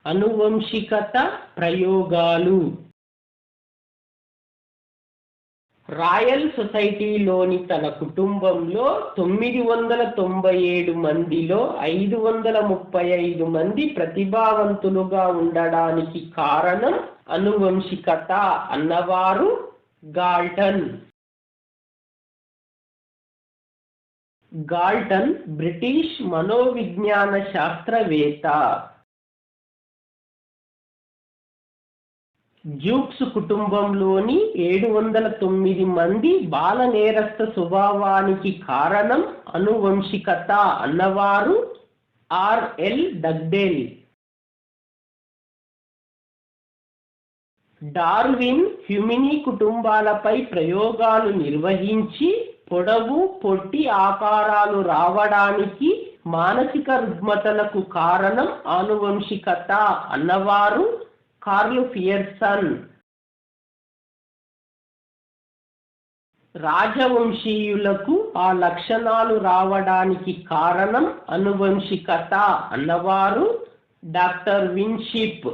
అనువంశికత ప్రయోగాలు. రాయల్ సొసైటీలోని తన కుటుంబంలో 997 మందిలో 535 మంది ప్రతిభావంతులుగా ఉండడానికి కారణం అనువంశికత అన్నవారు గాల్టన్. గాల్టన్ బ్రిటిష్ మనోవిజ్ఞాన శాస్త్రవేత్త. జ్యూక్స్ కుటుంబంలోని 709 మంది బాల నేరస్థ స్వభావానికి కారణం అనువంశికత అన్నవారు ఆర్ఎల్ డగ్డేల్. డార్విన్ హ్యూమినీ కుటుంబాలపై ప్రయోగాలు నిర్వహించి పొడవు పొట్టి ఆకారాలు రావడానికి మానసిక రుగ్మతలకు కారణం ఆనువంశికత అన్నవారు కార్ల్ పియర్సన్. రాజవంశీయులకు ఆ లక్షణాలు రావడానికి కారణం అనువంశికత అన్నవారు డాక్టర్ విన్షిప్.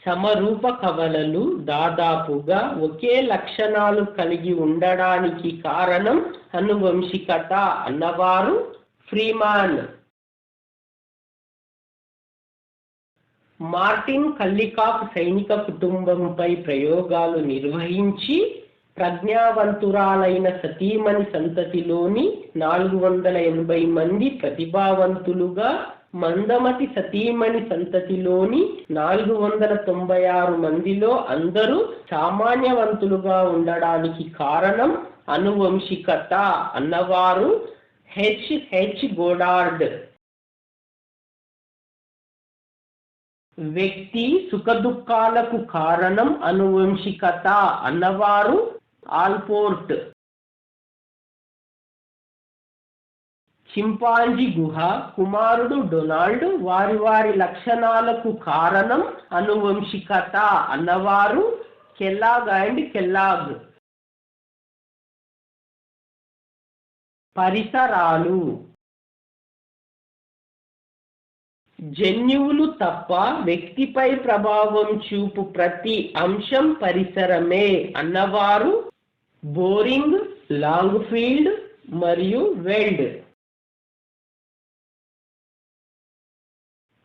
సమరూప కవలలు దాదాపుగా ఒకే లక్షణాలు కలిగి ఉండడానికి కారణం అనువంశికత అన్నవారు ఫ్రీమాన్. మార్టిన్ కల్లికాఫ్ సైనిక కుటుంబంపై ప్రయోగాలు నిర్వహించి ప్రజ్ఞావంతురాలైన సతీమణి సంతతిలోని 480 మంది ప్రతిభావంతులుగా, మందమతి సతీమణి సంతతిలోని 496 మందిలో అందరూ సామాన్యవంతులుగా ఉండడానికి కారణం అనువంశికత అన్నవారు హెచ్ గోడార్డ్. వ్యక్తి సుఖదుఖాలకు కారణం అనువంశికత అన్నవారు ఆల్పోర్ట్. చింపాంజీ గుహ కుమారుడు డొనాల్డ్ వారి లక్షణాలకు కారణం అనువంశికత అన్నవారు కెల్లాగ్ అండ్ కెల్లాగ్. పరిసరాలు. జన్యువులు తప్ప వ్యక్తిపై ప్రభావం చూపు ప్రతి అంశం పరిసరమే అన్నవారు బోరింగ్, లాంగ్ఫీల్డ్ మరియు వెల్డ్.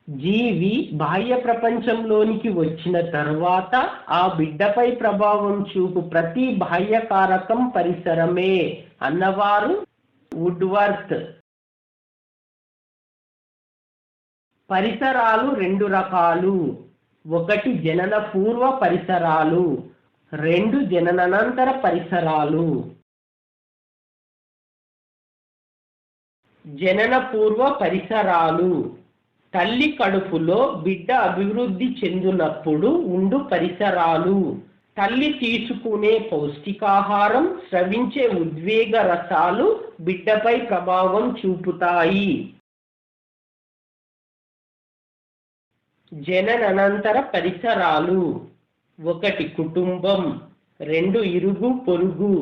జీవి బాహ్య ప్రపంచంలోనికి వచ్చిన తర్వాత ఆ బిడ్డపై ప్రభావం చూపు ప్రతి బాహ్య కారకం పరిసరమే అన్నవారు వుడ్వర్త్. పరిసరాలు 2 రకాలు. 1 జనన పూర్వ పరిసరాలు, 2 జననానంతర పరిసరాలు. జనన పూర్వ పరిసరాలు తల్లి కడుపులో బిడ్డ అభివృద్ధి చెందినప్పుడు ఉండు పరిసరాలు. తల్లి తీసుకునే పౌష్టికాహారం, స్రవించే ఉద్వేగ రసాలు బిడ్డపై ప్రభావం చూపుతాయి. జననానంతర పరిసరాలు 1 కుటుంబం, 2 ఇరుగు పొరుగు,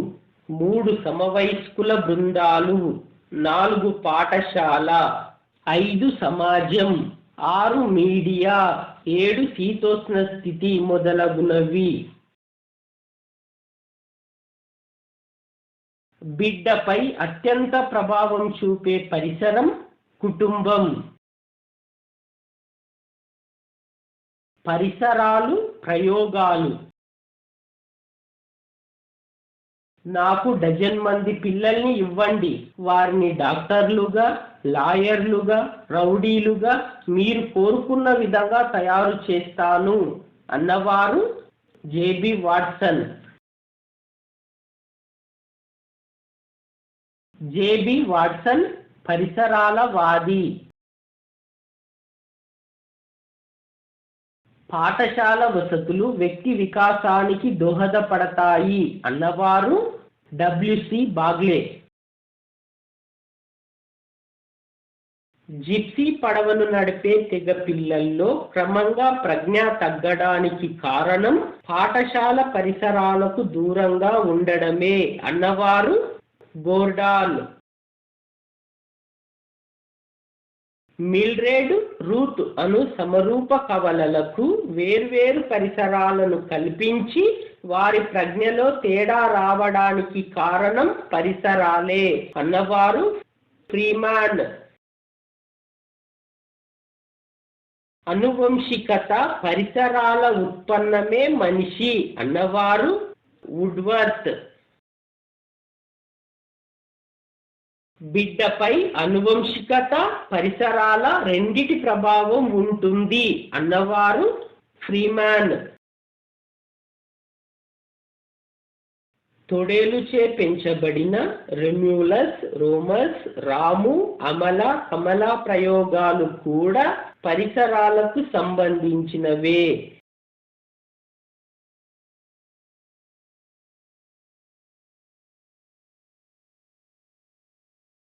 3 సమవయస్కుల బృందాలు, 4 పాఠశాల, 5 సమాజం, 6 మీడియా, 7 శీతోష్ణ స్థితి మొదలగునవి. బిడ్డపై అత్యంత ప్రభావం చూపే పరిసరం కుటుంబం. పరిసరాలు ప్రయోగాలు. నాకు డజన్ మంది పిల్లల్ని ఇవ్వండి, వారిని డాక్టర్లుగా, లాయర్లుగా, రౌడీలుగా మీరు కోరుకున్న విధంగా తయారు చేస్తాను అన్నవారు జేబీ వాట్సన్. జేబీ వాట్సన్ పరిసరాల వాది. పాఠశాల వసతులు వ్యక్తి వికాసానికి దోహదపడతాయి అన్నవారు డబ్ల్యూసి బాగ్లే. జిప్సీ పడవను నడిపే తెగ పిల్లల్లో క్రమంగా ప్రజ్ఞ తగ్గడానికి కారణం పాఠశాల పరిసరాలకు దూరంగా ఉండడమే అన్నవారు గోర్డాన్. మిల్డ్రెడ్, రూత్ అను సమరూప కవలలకు వేర్వేరు పరిసరాలను కల్పించి వారి ప్రజ్ఞలో తేడా రావడానికి కారణం పరిసరాలే అన్నవారు ఫ్రీమాన్. అనువంశికత పరిసరాల ఉత్పన్నమే మనిషి అన్నవారు వుడ్వర్త్. బిడ్డపై అనువంశికత, పరిసరాల రెండిటి ప్రభావం ఉంటుంది అన్నవారు ఫ్రీమాన్. తొడేలుచే పెంచబడిన రెమ్యూలస్, రోమస్, రాము, అమల, కమల ప్రయోగాలు కూడా పరిసరాలకు సంబంధించినవే.